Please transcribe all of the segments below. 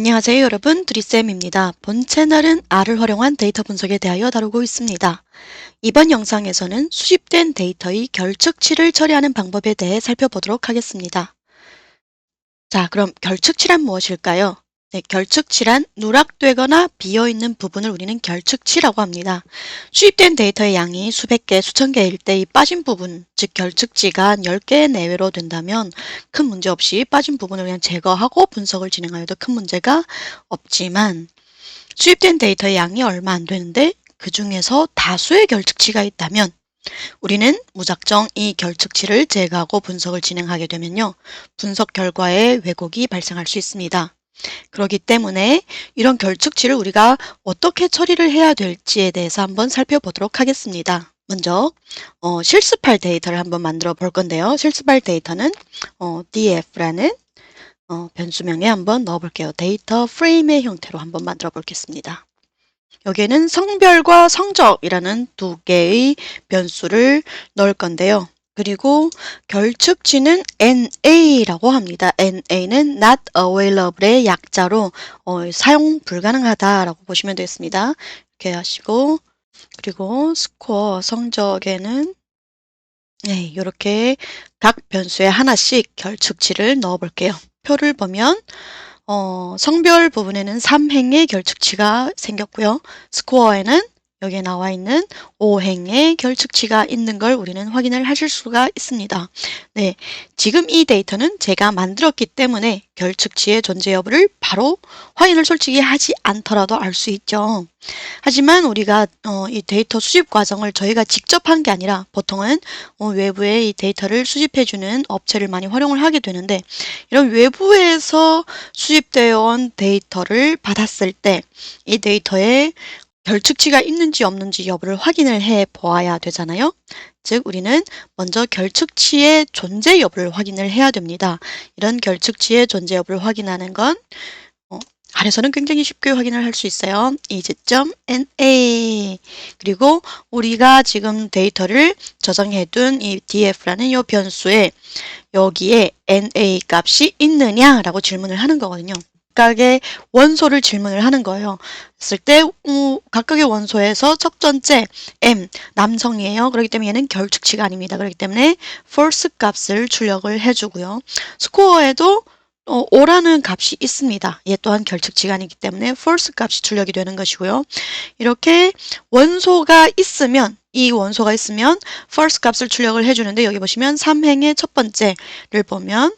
안녕하세요 여러분, 두리쌤입니다. 본 채널은 R을 활용한 데이터 분석에 대하여 다루고 있습니다. 이번 영상에서는 수집된 데이터의 결측치를 처리하는 방법에 대해 살펴보도록 하겠습니다. 자, 그럼 결측치란 무엇일까요? 네, 결측치란 누락되거나 비어있는 부분을 우리는 결측치라고 합니다. 수집된 데이터의 양이 수백 개, 수천 개일 때 이 빠진 부분, 즉 결측치가 10개 내외로 된다면 큰 문제 없이 빠진 부분을 그냥 제거하고 분석을 진행하여도 큰 문제가 없지만 수집된 데이터의 양이 얼마 안 되는데 그 중에서 다수의 결측치가 있다면 우리는 무작정 이 결측치를 제거하고 분석을 진행하게 되면요, 분석 결과에 왜곡이 발생할 수 있습니다. 그렇기 때문에 이런 결측치를 우리가 어떻게 처리를 해야 될지에 대해서 한번 살펴보도록 하겠습니다. 먼저 실습할 데이터를 한번 만들어 볼 건데요. 실습할 데이터는 df라는 변수명에 한번 넣어 볼게요. 데이터 프레임의 형태로 한번 만들어 보겠습니다. 여기에는 성별과 성적이라는 두 개의 변수를 넣을 건데요. 그리고 결측치는 NA라고 합니다. NA는 not available의 약자로 사용 불가능하다라고 보시면 되겠습니다. 이렇게 하시고, 그리고 스코어 성적에는 네, 이렇게 각 변수에 하나씩 결측치를 넣어 볼게요. 표를 보면 성별 부분에는 3행의 결측치가 생겼고요. 스코어에는 여기에 나와 있는 5행의 결측치가 있는 걸 우리는 확인을 하실 수가 있습니다. 네, 지금 이 데이터는 제가 만들었기 때문에 결측치의 존재 여부를 바로 확인을 솔직히 하지 않더라도 알 수 있죠. 하지만 우리가 이 데이터 수집 과정을 저희가 직접 한 게 아니라 보통은 외부에 이 데이터를 수집해주는 업체를 많이 활용을 하게 되는데, 이런 외부에서 수집되어 온 데이터를 받았을 때 이 데이터에 결측치가 있는지 없는지 여부를 확인을 해 보아야 되잖아요. 즉 우리는 먼저 결측치의 존재 여부를 확인을 해야 됩니다. 이런 결측치의 존재 여부를 확인하는 건 아래서는 굉장히 쉽게 확인을 할 수 있어요. is.na 그리고 우리가 지금 데이터를 저장해둔 이 df라는 이 변수에 여기에 na 값이 있느냐라고 질문을 하는 거거든요. 각각의 원소를 질문을 하는 거예요. 했을 때 각각의 원소에서 첫 번째 m 남성이에요. 그렇기 때문에 얘는 결측치가 아닙니다. 그렇기 때문에 false 값을 출력을 해주고요. 스코어에도 5라는 값이 있습니다. 얘 또한 결측치가 아니기 때문에 false 값이 출력이 되는 것이고요. 이렇게 원소가 있으면 false 값을 출력을 해주는데, 여기 보시면 3행의 첫 번째를 보면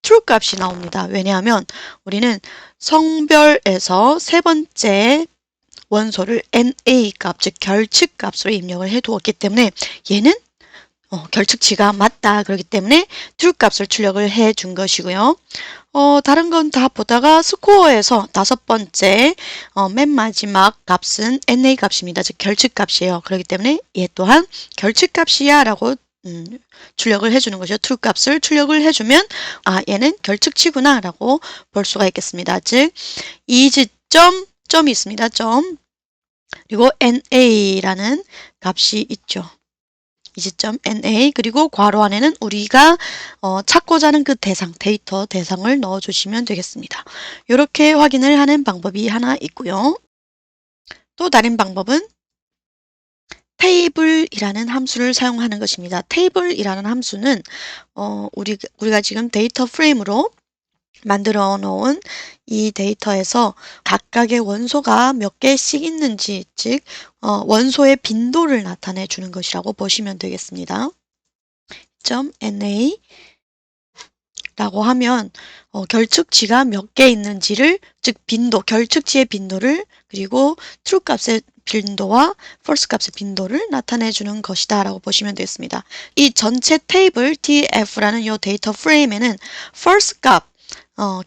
true 값이 나옵니다. 왜냐하면 우리는 성별에서 세 번째 원소를 NA 값, 즉 결측 값으로 입력을 해 두었기 때문에 얘는 결측치가 맞다. 그렇기 때문에 true 값을 출력을 해 준 것이고요. 다른 건 다 보다가 스코어에서 다섯 번째 맨 마지막 값은 NA 값입니다. 즉 결측 값이에요. 그렇기 때문에 얘 또한 결측 값이야 라고 출력을 해주는 거죠. true 값을 출력을 해주면 얘는 결측치구나 라고 볼 수가 있겠습니다. 즉 점이 있습니다. 점 그리고 NA라는 값이 있죠. is.na 그리고 괄호 안에는 우리가 찾고자 하는 그 데이터 대상을 넣어주시면 되겠습니다. 이렇게 확인을 하는 방법이 하나 있고요. 또 다른 방법은 table이라는 함수를 사용하는 것입니다. table이라는 함수는 우리가 지금 데이터 프레임으로 만들어 놓은 이 데이터에서 각각의 원소가 몇 개씩 있는지, 즉 원소의 빈도를 나타내 주는 것이라고 보시면 되겠습니다. .na 라고 하면 결측치가 몇 개 있는지를, 즉 빈도, 결측치의 빈도를, 그리고 true 값의 빈도와 false 값의 빈도를 나타내 주는 것이다 라고 보시면 되겠습니다. 이 전체 테이블 df라는 이 데이터 프레임에는 false 값,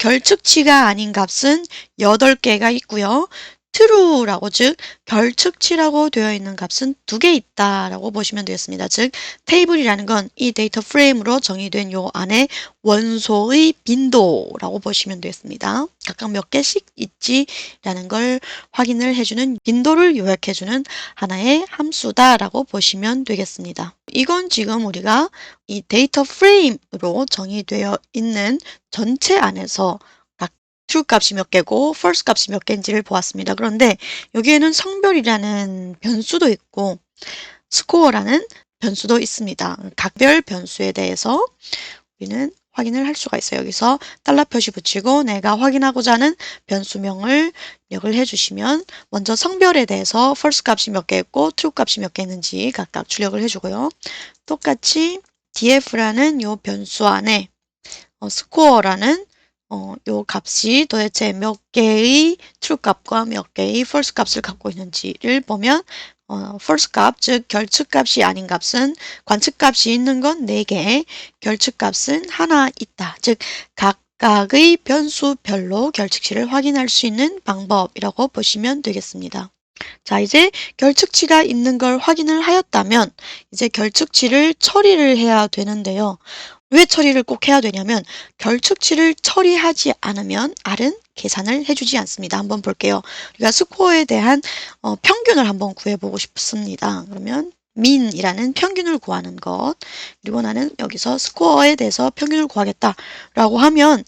결측치가 아닌 값은 8개가 있고요. true라고, 즉 결측치라고 되어 있는 값은 2개 있다라고 보시면 되겠습니다. 즉 테이블이라는 건 이 데이터 프레임으로 정의된 요 안에 원소의 빈도라고 보시면 되겠습니다. 각각 몇 개씩 있지라는 걸 확인을 해주는, 빈도를 요약해주는 하나의 함수다라고 보시면 되겠습니다. 이건 지금 우리가 이 데이터 프레임으로 정의되어 있는 전체 안에서 true 값이 몇 개고 false 값이 몇 개인지를 보았습니다. 그런데 여기에는 성별이라는 변수도 있고 score라는 변수도 있습니다. 각별 변수에 대해서 우리는 확인을 할 수가 있어요. 여기서 달러 표시 붙이고 내가 확인하고자 하는 변수명을 입력을 해주시면 먼저 성별에 대해서 false 값이 몇 개였고 true 값이 몇 개 있는지 각각 출력을 해주고요. 똑같이 df라는 요 변수 안에 score라는 요 값이 도대체 몇 개의 true 값과 몇 개의 false 값을 갖고 있는지를 보면 false 값, 즉 결측값이 아닌 값은 관측값이 있는 건 4개, 결측값은 하나 있다. 즉 각각의 변수별로 결측치를 확인할 수 있는 방법이라고 보시면 되겠습니다. 자, 이제 결측치가 있는 걸 확인을 하였다면 이제 결측치를 처리를 해야 되는데요. 왜 처리를 꼭 해야 되냐면 결측치를 처리하지 않으면 R은 계산을 해주지 않습니다. 한번 볼게요. 우리가 스코어에 대한 평균을 한번 구해보고 싶습니다. 그러면 mean이라는 평균을 구하는 것, 그리고 나는 여기서 스코어에 대해서 평균을 구하겠다라고 하면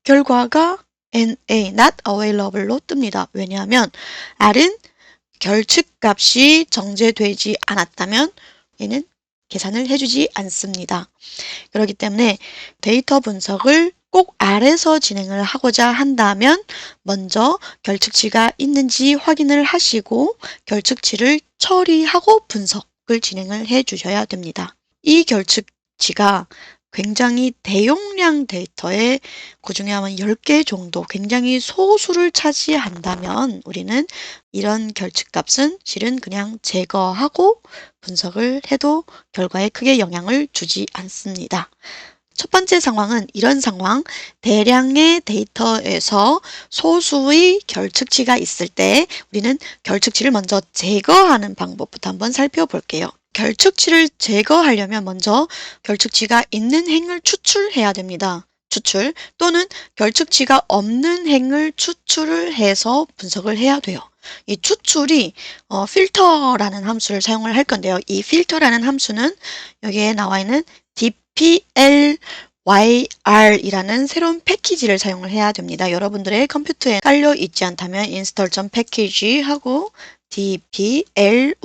결과가 NA, not available로 뜹니다. 왜냐하면 R은 결측값이 정제되지 않았다면 얘는 계산을 해주지 않습니다. 그렇기 때문에 데이터 분석을 꼭 R에서 진행을 하고자 한다면 먼저 결측치가 있는지 확인을 하시고 결측치를 처리하고 분석을 진행을 해 주셔야 됩니다. 이 결측치가 굉장히 대용량 데이터에 그중에 아마 10개 정도 굉장히 소수를 차지한다면 우리는 이런 결측값은 실은 그냥 제거하고 분석을 해도 결과에 크게 영향을 주지 않습니다. 첫 번째 상황은 이런 상황, 대량의 데이터에서 소수의 결측치가 있을 때 우리는 결측치를 먼저 제거하는 방법부터 한번 살펴볼게요. 결측치를 제거하려면 먼저 결측치가 있는 행을 추출해야 됩니다. 추출 또는 결측치가 없는 행을 추출을 해서 분석을 해야 돼요. 이 추출이 필터라는 함수를 사용을 할 건데요. 이 필터라는 함수는 여기에 나와 있는 dplyr이라는 새로운 패키지를 사용을 해야 됩니다. 여러분들의 컴퓨터에 깔려 있지 않다면 install.package 하고 dplyr이라는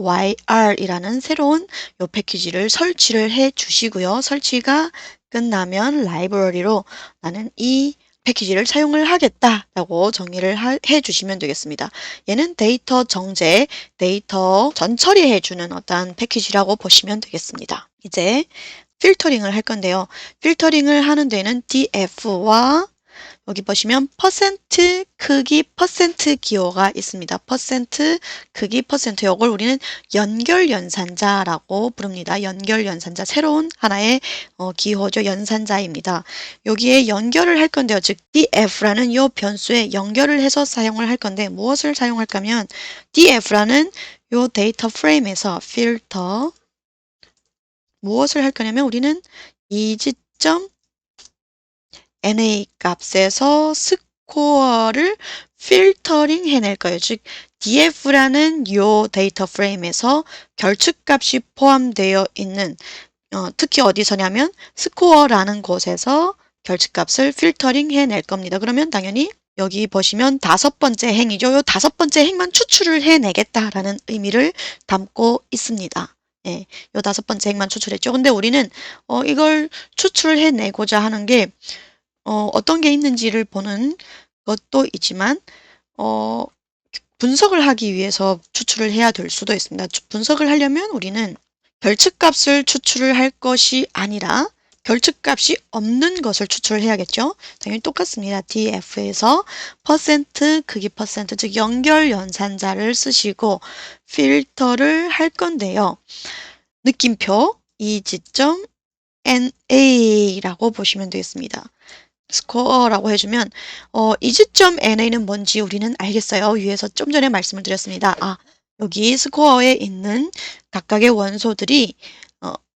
새로운 요 패키지를 설치를 해 주시고요. 설치가 끝나면 라이브러리로 나는 이 패키지를 사용을 하겠다라고 정의를 해 주시면 되겠습니다. 얘는 데이터 정제, 데이터 전처리해 주는 어떤 패키지라고 보시면 되겠습니다. 이제 필터링을 할 건데요. 필터링을 하는 데는 df와 여기 보시면 퍼센트 크기 퍼센트 기호가 있습니다. 퍼센트 크기 퍼센트 요걸 우리는 연결 연산자라고 부릅니다. 연결 연산자 새로운 하나의 기호죠. 연산자입니다. 여기에 연결을 할 건데요. 즉 df라는 요 변수에 연결을 해서 사용을 할 건데 무엇을 사용할까 하면 df라는 요 데이터 프레임에서 필터 무엇을 할 거냐면 우리는 이지점 NA 값에서 스코어를 필터링 해낼 거예요. 즉 DF라는 요 데이터 프레임에서 결측값이 포함되어 있는 특히 어디서냐면 스코어라는 곳에서 결측값을 필터링 해낼 겁니다. 그러면 당연히 여기 보시면 5번째 행이죠. 요 5번째 행만 추출을 해내겠다라는 의미를 담고 있습니다. 예, 요 5번째 행만 추출했죠. 근데 우리는 이걸 추출을 해내고자 하는 게 어떤 게 있는지를 보는 것도 있지만 분석을 하기 위해서 추출을 해야 될 수도 있습니다. 분석을 하려면 우리는 결측값을 추출을 할 것이 아니라 결측값이 없는 것을 추출을 해야겠죠. 당연히 똑같습니다. df에서 퍼센트 크기 퍼센트 즉 연결 연산자를 쓰시고 필터를 할 건데요. 느낌표 이지점 NA라고 보시면 되겠습니다. 스코어라고 해주면 이지점 NA는 뭔지 우리는 알겠어요. 위에서 좀 전에 말씀을 드렸습니다. 여기 스코어에 있는 각각의 원소들이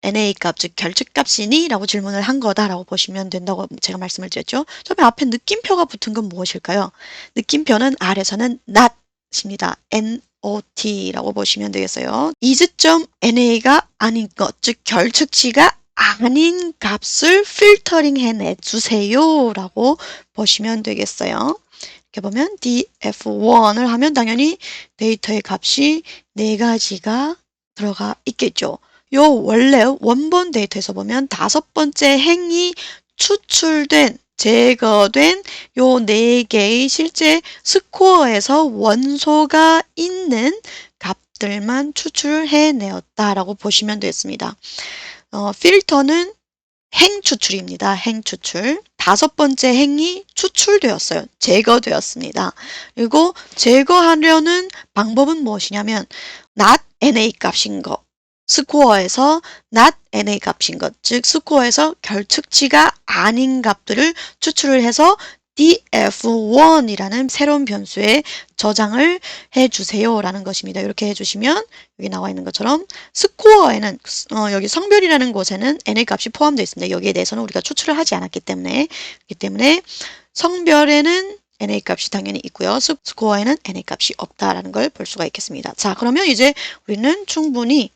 NA 값, 즉 결측값이니? 라고 질문을 한 거다라고 보시면 된다고 제가 말씀을 드렸죠. 처음에 앞에 느낌표가 붙은 건 무엇일까요? 느낌표는 R에서는 not입니다. NOT라고 보시면 되겠어요. 이즈점 NA가 아닌 것, 즉 결측치가 아닌 값을 필터링 해내 주세요 라고 보시면 되겠어요. 이렇게 보면 df1을 하면 당연히 데이터의 값이 4가지가 들어가 있겠죠. 요 원래 원본 데이터에서 보면 5번째 행이 추출된 제거된 요 4개의 실제 스코어에서 원소가 있는 값들만 추출해내었다라고 보시면 되겠습니다. 필터는 행 추출입니다. 행 추출. 5번째 행이 추출되었어요. 제거되었습니다. 그리고 제거하려는 방법은 무엇이냐면 not NA 값인 것. 스코어에서 not NA 값인 것. 즉 스코어에서 결측치가 아닌 값들을 추출을 해서 df1이라는 새로운 변수에 저장을 해주세요 라는 것입니다. 이렇게 해주시면 여기 나와 있는 것처럼 스코어에는 여기 성별이라는 곳에는 NA 값이 포함되어 있습니다. 여기에 대해서는 우리가 추출을 하지 않았기 때문에 그렇기 때문에 성별에는 NA 값이 당연히 있고요. 스코어에는 NA 값이 없다라는 걸 볼 수가 있겠습니다. 자, 그러면 이제 우리는 충분히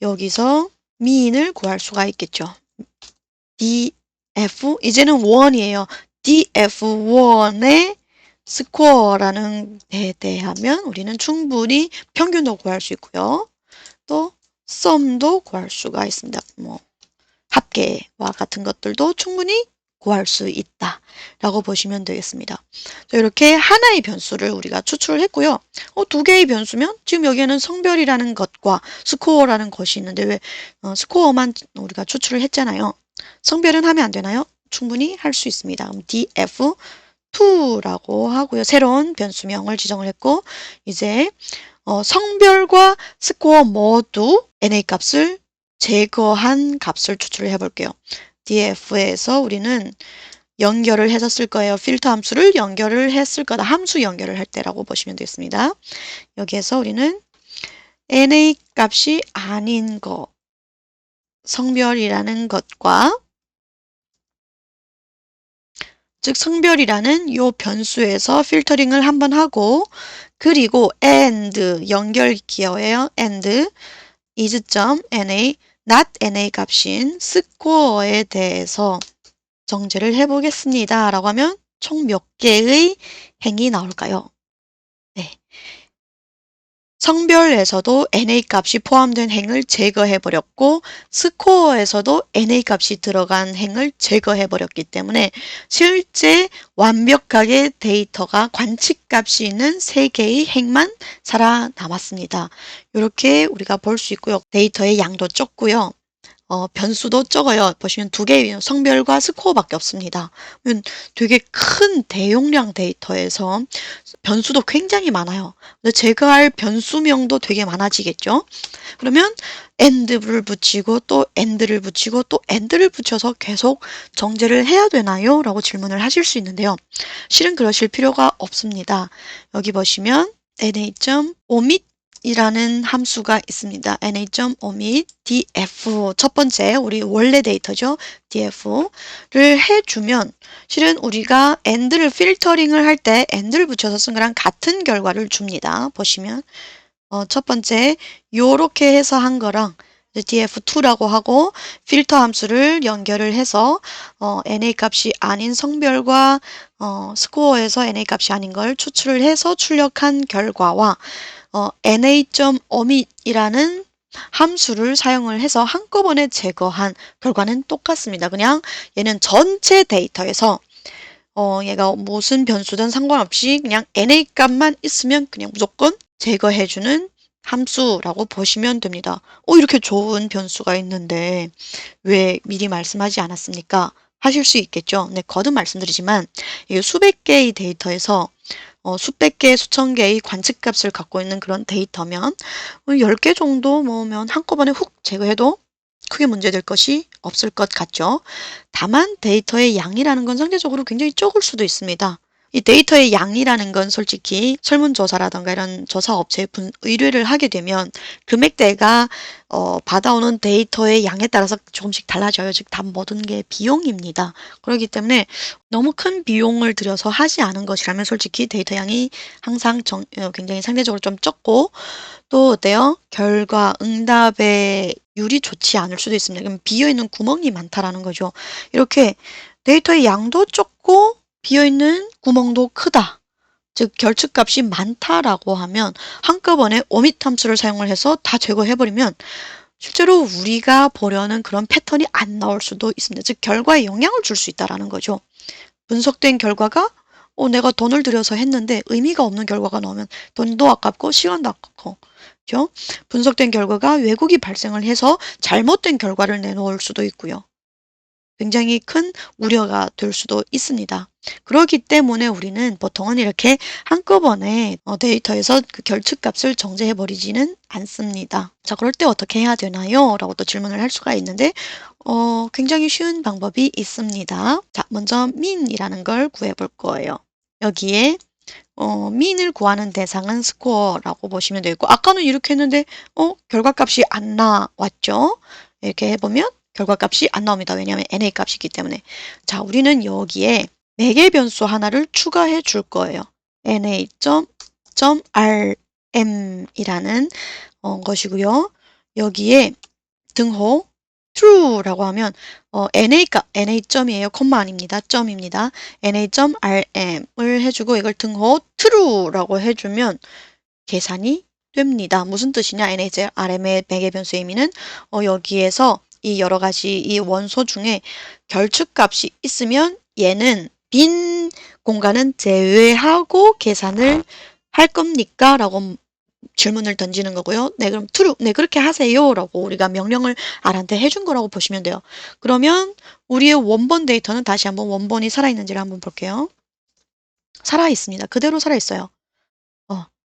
여기서 미인을 구할 수가 있겠죠. df 이제는 1이에요. df1의 스코어라는 데에 대하면 우리는 충분히 평균도 구할 수 있고요. 또 썸도 구할 수가 있습니다. 뭐 합계와 같은 것들도 충분히 구할 수 있다 라고 보시면 되겠습니다. 이렇게 하나의 변수를 우리가 추출을 했고요. 2개의 변수면 지금 여기에는 성별이라는 것과 스코어라는 것이 있는데 왜 스코어만 우리가 추출을 했잖아요. 성별은 하면 안 되나요? 충분히 할 수 있습니다. 그럼 df2라고 하고요. 새로운 변수명을 지정을 했고 이제 성별과 스코어 모두 NA 값을 제거한 값을 추출을 해볼게요. df에서 우리는 연결을 해서 쓸 거예요. 필터 함수를 연결을 했을 거다. 함수 연결을 할 때라고 보시면 되겠습니다. 여기에서 우리는 NA 값이 아닌 거, 성별이라는 것과 즉 성별이라는 요 변수에서 필터링을 한번 하고 그리고 and 연결 기어예요. and is.na not NA 값인 스코어에 대해서 정제를 해보겠습니다. 라고 하면 총 몇 개의 행이 나올까요? 네. 성별에서도 NA 값이 포함된 행을 제거해버렸고 스코어에서도 NA 값이 들어간 행을 제거해버렸기 때문에 실제 완벽하게 데이터가 관측값이 있는 3개의 행만 살아남았습니다. 이렇게 우리가 볼 수 있고요. 데이터의 양도 적고요. 변수도 적어요. 보시면 2개의 성별과 스코어밖에 없습니다. 되게 큰 대용량 데이터에서 변수도 굉장히 많아요. 제거할 변수명도 되게 많아지겠죠. 그러면 and를 붙이고 또 and를 붙이고 또 and를 붙여서 계속 정제를 해야 되나요? 라고 질문을 하실 수 있는데요. 실은 그러실 필요가 없습니다. 여기 보시면 na.omit 이라는 함수가 있습니다. na.omit df 첫 번째 우리 원래 데이터죠. df를 해주면 실은 우리가 and를 필터링을 할 때 and를 붙여서 쓴 거랑 같은 결과를 줍니다. 보시면 첫 번째 요렇게 해서 한 거랑 df2라고 하고 필터 함수를 연결을 해서 NA 값이 아닌 성별과 스코어에서 NA 값이 아닌 걸 추출을 해서 출력한 결과와 na.omit이라는 함수를 사용을 해서 한꺼번에 제거한 결과는 똑같습니다. 그냥 얘는 전체 데이터에서 얘가 무슨 변수든 상관없이 그냥 NA 값만 있으면 그냥 무조건 제거해주는 함수라고 보시면 됩니다. 이렇게 좋은 변수가 있는데 왜 미리 말씀하지 않았습니까? 하실 수 있겠죠. 네, 거듭 말씀드리지만 이게 수백 개의 데이터에서 수백 개, 수천 개의 관측값을 갖고 있는 그런 데이터면 10개 정도 모으면 한꺼번에 훅 제거해도 크게 문제될 것이 없을 것 같죠. 다만 데이터의 양이라는 건 상대적으로 굉장히 적을 수도 있습니다. 이 데이터의 양이라는 건 솔직히 설문조사라던가 이런 조사업체에 의뢰를 하게 되면 금액대가 받아오는 데이터의 양에 따라서 조금씩 달라져요. 즉 다 모든 게 비용입니다. 그렇기 때문에 너무 큰 비용을 들여서 하지 않은 것이라면 솔직히 데이터 양이 항상 굉장히 상대적으로 좀 적고 또 어때요? 결과, 응답의 율이 좋지 않을 수도 있습니다. 그럼 비어있는 구멍이 많다라는 거죠. 이렇게 데이터의 양도 적고 비어있는 구멍도 크다. 즉 결측값이 많다라고 하면 한꺼번에 오밋 함수를 사용을 해서 다 제거해버리면 실제로 우리가 보려는 그런 패턴이 안 나올 수도 있습니다. 즉 결과에 영향을 줄 수 있다는 거죠. 분석된 결과가 내가 돈을 들여서 했는데 의미가 없는 결과가 나오면 돈도 아깝고 시간도 아깝고, 그죠? 분석된 결과가 왜곡이 발생을 해서 잘못된 결과를 내놓을 수도 있고요. 굉장히 큰 우려가 될 수도 있습니다. 그렇기 때문에 우리는 보통은 이렇게 한꺼번에 데이터에서 그 결측값을 정제해버리지는 않습니다. 자, 그럴 때 어떻게 해야 되나요? 라고 또 질문을 할 수가 있는데 굉장히 쉬운 방법이 있습니다. 자, 먼저 mean이라는 걸 구해볼 거예요. 여기에 mean을 구하는 대상은 스코어라고 보시면 되겠고, 아까는 이렇게 했는데 결과값이 안 나왔죠? 이렇게 해보면 결과값이 안 나옵니다. 왜냐하면 NA 값이기 때문에. 자, 우리는 여기에 매개 변수 하나를 추가해 줄 거예요. NA.rm이라는 것이고요. 여기에 등호 true라고 하면 NA값, NA.이에요. 콤마 아닙니다. 점입니다. NA.rm을 해주고 이걸 등호 true라고 해주면 계산이 됩니다. 무슨 뜻이냐? NA.rm의 매개 변수의 의미는 여기에서 이 여러 가지 이 원소 중에 결측값이 있으면 얘는 빈 공간은 제외하고 계산을 할 겁니까? 라고 질문을 던지는 거고요. 네, 그럼 true. 네, 그렇게 하세요. 라고 우리가 명령을 R한테 해준 거라고 보시면 돼요. 그러면 우리의 원본 데이터는 다시 한번 원본이 살아있는지를 한번 볼게요. 살아있습니다. 그대로 살아있어요.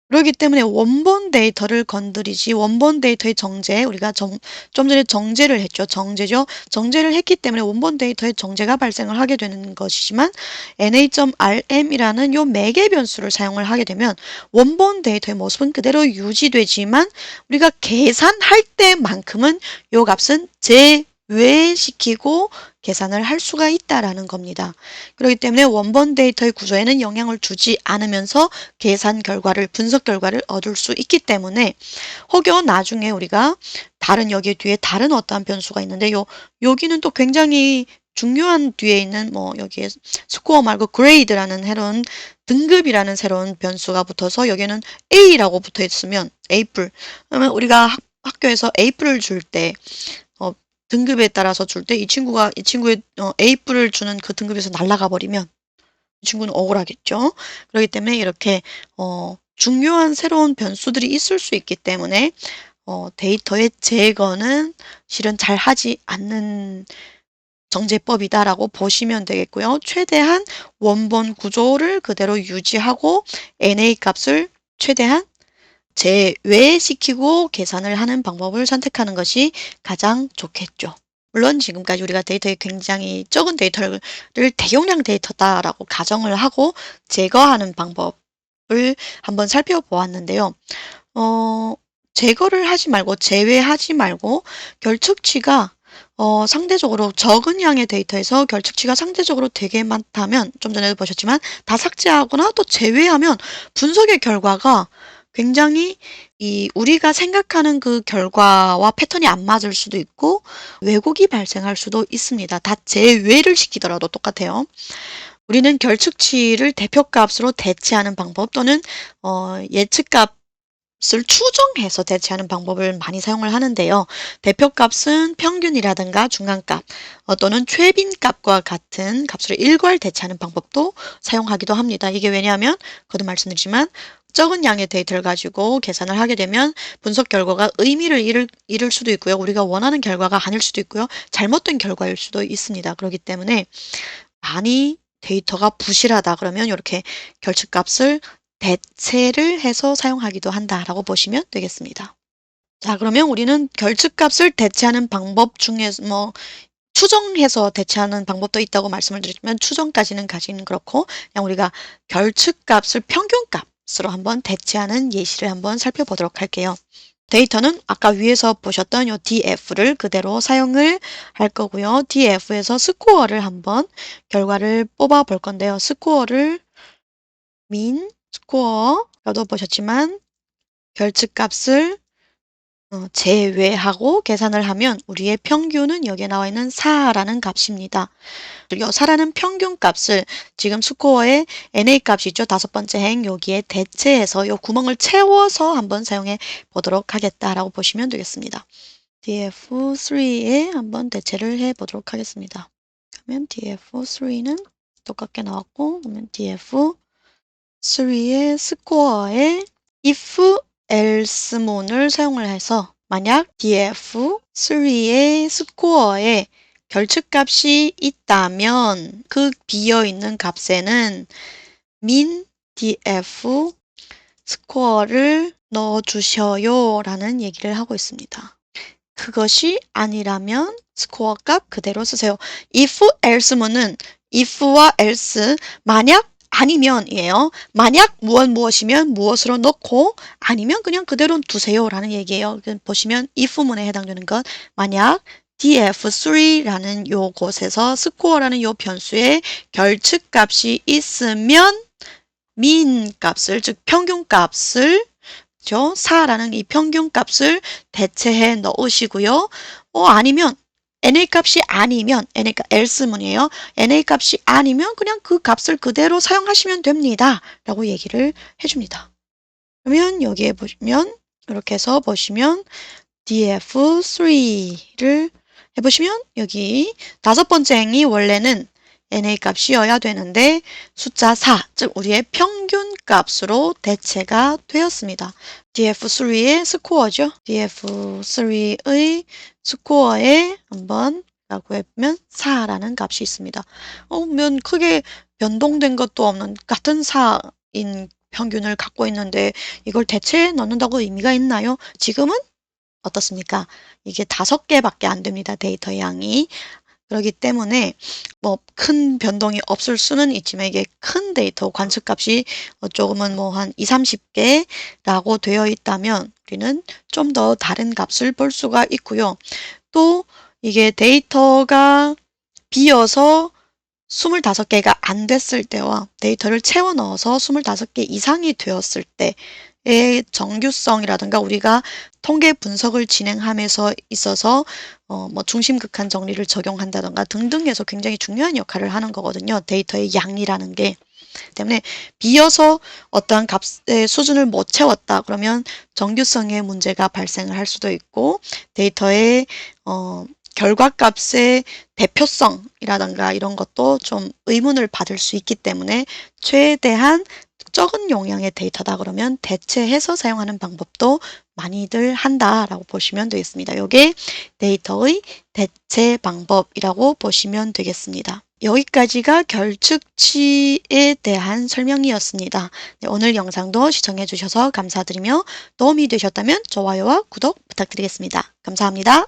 그렇기 때문에 원본 데이터를 건드리지, 원본 데이터의 정제, 우리가 좀 전에 정제를 했죠. 정제죠. 정제를 했기 때문에 원본 데이터의 정제가 발생을 하게 되는 것이지만 NA.rm이라는 요 매개 변수를 사용을 하게 되면 원본 데이터의 모습은 그대로 유지되지만 우리가 계산할 때만큼은 요 값은 제외시키고 계산을 할 수가 있다라는 겁니다. 그렇기 때문에 원본 데이터의 구조에는 영향을 주지 않으면서 계산 결과를, 분석 결과를 얻을 수 있기 때문에 혹여 나중에 우리가 다른 여기 뒤에 다른 어떠한 변수가 있는데 여기는 또 굉장히 중요한 뒤에 있는 여기에 스코어 말고 그레이드라는 새로운 등급이라는 새로운 변수가 붙어서 여기는 A라고 붙어 있으면 A뿔. 그러면 우리가 학교에서 A뿔을 줄때 등급에 따라서 줄 때 이 친구의 A뿔을 주는 그 등급에서 날아가 버리면 이 친구는 억울하겠죠. 그렇기 때문에 이렇게 중요한 새로운 변수들이 있을 수 있기 때문에 데이터의 제거는 실은 잘 하지 않는 정제법이다라고 보시면 되겠고요. 최대한 원본 구조를 그대로 유지하고 NA 값을 최대한 제외시키고 계산을 하는 방법을 선택하는 것이 가장 좋겠죠. 물론 지금까지 우리가 데이터에 굉장히 적은 데이터를 대용량 데이터다라고 가정을 하고 제거하는 방법을 한번 살펴보았는데요. 제거를 하지 말고 제외하지 말고 결측치가 상대적으로 적은 양의 데이터에서 결측치가 상대적으로 되게 많다면 좀 전에도 보셨지만 다 삭제하거나 또 제외하면 분석의 결과가 굉장히 우리가 생각하는 그 결과와 패턴이 안 맞을 수도 있고 왜곡이 발생할 수도 있습니다. 다 제외를 시키더라도 똑같아요. 우리는 결측치를 대표값으로 대체하는 방법 또는 예측값을 추정해서 대체하는 방법을 많이 사용을 하는데요. 대표값은 평균이라든가 중간값 또는 최빈값과 같은 값으로 일괄 대체하는 방법도 사용하기도 합니다. 이게 왜냐하면 거듭 말씀드리지만 적은 양의 데이터를 가지고 계산을 하게 되면 분석 결과가 의미를 잃을 수도 있고요. 우리가 원하는 결과가 아닐 수도 있고요. 잘못된 결과일 수도 있습니다. 그렇기 때문에 많이 데이터가 부실하다 그러면 이렇게 결측값을 대체를 해서 사용하기도 한다라고 보시면 되겠습니다. 자, 그러면 우리는 결측값을 대체하는 방법 중에 추정해서 대체하는 방법도 있다고 말씀을 드렸지만 추정까지는 그렇고 그냥 우리가 결측값을 평균값으로 한번 대체하는 예시를 한번 살펴보도록 할게요. 데이터는 아까 위에서 보셨던 요 df를 그대로 사용을 할 거고요. df에서 스코어를 한번 결과를 뽑아 볼 건데요. 스코어를 mean, 스코어라도 보셨지만 결측값을 제외하고 계산을 하면 우리의 평균은 여기에 나와 있는 4라는 값입니다. 이 4라는 평균 값을 지금 스코어의 NA 값이죠. 다섯 번째 행 여기에 대체해서 이 구멍을 채워서 한번 사용해 보도록 하겠다라고 보시면 되겠습니다. df3에 한번 대체를 해 보도록 하겠습니다. 그러면 df3는 똑같게 나왔고, 그러면 df3의 스코어에 if else문을 사용을 해서 만약 df3의 스코어에 결측값이 있다면 그 비어있는 값에는 min df 스코어를 넣어주셔요 라는 얘기를 하고 있습니다. 그것이 아니라면 스코어 값 그대로 쓰세요. if else문은 if와 else, 만약 아니면이에요. 만약 무엇이면 무엇으로 넣고 아니면 그냥 그대로 두세요 라는 얘기예요. 보시면 if문에 해당되는 것, 만약 df3라는 요곳에서 스코어라는 요 변수의 결측값이 있으면 min 값을, 즉 평균값을 4라는 이 평균값을 대체해 넣으시고요. 아니면 NA 값이 아니면 NA else문이에요. NA 값이 아니면 그냥 그 값을 그대로 사용하시면 됩니다. 라고 얘기를 해줍니다. 그러면 여기에 보시면 이렇게 해서 보시면 df3를 해보시면 여기 다섯 번째 행이 원래는 NA 값이어야 되는데 숫자 4, 즉 우리의 평균 값으로 대체가 되었습니다. df3의 스코어죠. df3의 스코어에 한번 라고 해보면 4라는 값이 있습니다. 그러면 크게 변동된 것도 없는 같은 4인 평균을 갖고 있는데 이걸 대체해 넣는다고 의미가 있나요? 지금은 어떻습니까? 이게 5개밖에 안 됩니다. 데이터 양이. 그렇기 때문에 뭐 큰 변동이 없을 수는 있지만 이게 큰 데이터 관측값이 조금은 뭐 한 2, 30개라고 되어 있다면 우리는 좀 더 다른 값을 볼 수가 있고요. 또 이게 데이터가 비어서 25개가 안 됐을 때와 데이터를 채워 넣어서 25개 이상이 되었을 때의 정규성이라든가 우리가 통계 분석을 진행함에서 있어서 뭐 중심극한 정리를 적용한다던가 등등해서 굉장히 중요한 역할을 하는 거거든요. 데이터의 양이라는 게. 때문에 비어서 어떠한 값의 수준을 못 채웠다 그러면 정규성의 문제가 발생을 할 수도 있고 데이터의 결과값의 대표성이라든가 이런 것도 좀 의문을 받을 수 있기 때문에 최대한 적은 용량의 데이터다 그러면 대체해서 사용하는 방법도 많이들 한다라고 보시면 되겠습니다. 이게 데이터의 대체 방법이라고 보시면 되겠습니다. 여기까지가 결측치에 대한 설명이었습니다. 네, 오늘 영상도 시청해 주셔서 감사드리며 도움이 되셨다면 좋아요와 구독 부탁드리겠습니다. 감사합니다.